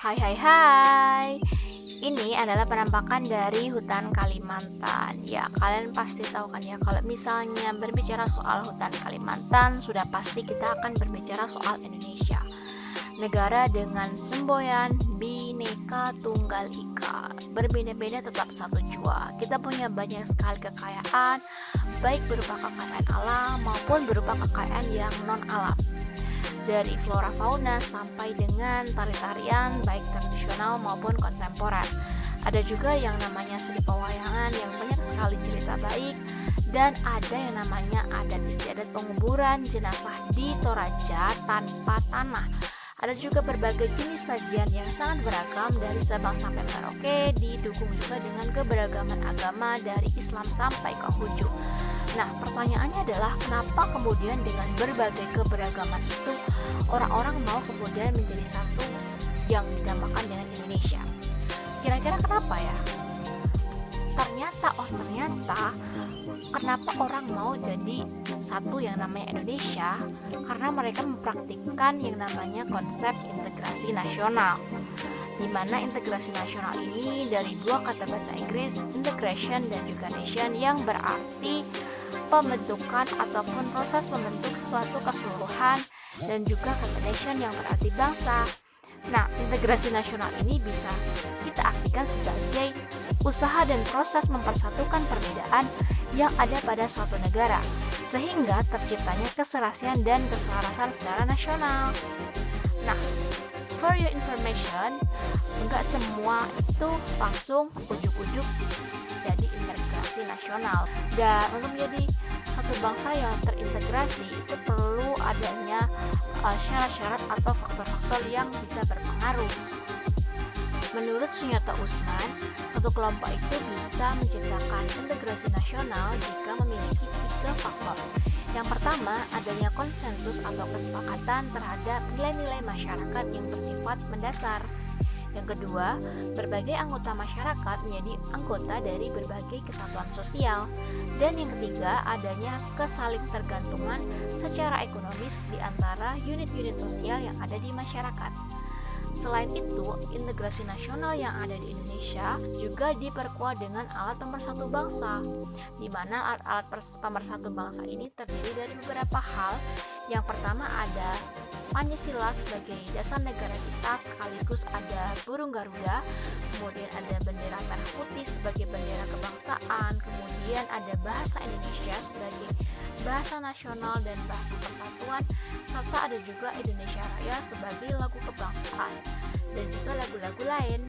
Hai hai hai. Ini adalah penampakan dari hutan Kalimantan. Ya, kalian pasti tahu kan ya, kalau misalnya berbicara soal hutan Kalimantan, sudah pasti kita akan berbicara soal Indonesia. Negara dengan semboyan Bhinneka Tunggal Ika. Berbeda-beda tetap satu jua. Kita punya banyak sekali kekayaan, baik berupa kekayaan alam maupun berupa kekayaan yang non alam. Dari flora fauna sampai dengan tari-tarian baik tradisional maupun kontemporer. Ada juga yang namanya seni pewayangan yang banyak sekali cerita baik, dan ada yang namanya adat istiadat penguburan jenazah di Toraja tanpa tanah. Ada juga berbagai jenis sajian yang sangat beragam dari Sabang sampai Merauke, didukung juga dengan keberagaman agama dari Islam sampai Konghucu. Nah, pertanyaannya adalah kenapa kemudian dengan berbagai keberagaman itu orang-orang mau kemudian menjadi satu yang dinamakan dengan Indonesia? Kira-kira kenapa ya? Ternyata kenapa orang mau jadi satu yang namanya Indonesia? Karena mereka mempraktikkan yang namanya konsep integrasi nasional, di mana integrasi nasional ini dari dua kata bahasa Inggris, integration dan juga nation, yang berarti pembentukan ataupun proses membentuk suatu keseluruhan, dan juga kata nation yang berarti bangsa. Nah, integrasi nasional ini bisa kita artikan sebagai usaha dan proses mempersatukan perbedaan yang ada pada suatu negara, sehingga terciptanya keserasian dan keselarasan secara nasional. Nah, for your information, enggak semua itu langsung ujuk-ujuk jadi integrasi nasional. Dan untuk menjadi satu bangsa yang terintegrasi itu perlu adanya syarat-syarat atau faktor-faktor yang bisa berpengaruh. Menurut Sunyata Usman, satu kelompok itu bisa menciptakan integrasi nasional jika memiliki 3 faktor. Yang pertama, adanya konsensus atau kesepakatan terhadap nilai-nilai masyarakat yang bersifat mendasar. Yang kedua, berbagai anggota masyarakat menjadi anggota dari berbagai kesatuan sosial. Dan yang ketiga, adanya kesalingtergantungan secara ekonomis di antara unit-unit sosial yang ada di masyarakat. Selain itu, integrasi nasional yang ada di Indonesia juga diperkuat dengan alat pemersatu bangsa, di mana alat pemersatu bangsa ini terdiri dari beberapa hal. Yang pertama ada Pancasila sebagai dasar negara kita, sekaligus ada burung Garuda, kemudian ada bendera merah putih sebagai bendera kebangsaan, kemudian ada bahasa Indonesia sebagai bahasa nasional dan bahasa persatuan, serta ada juga Indonesia Raya sebagai lagu kebangsaan, dan juga lagu-lagu lain.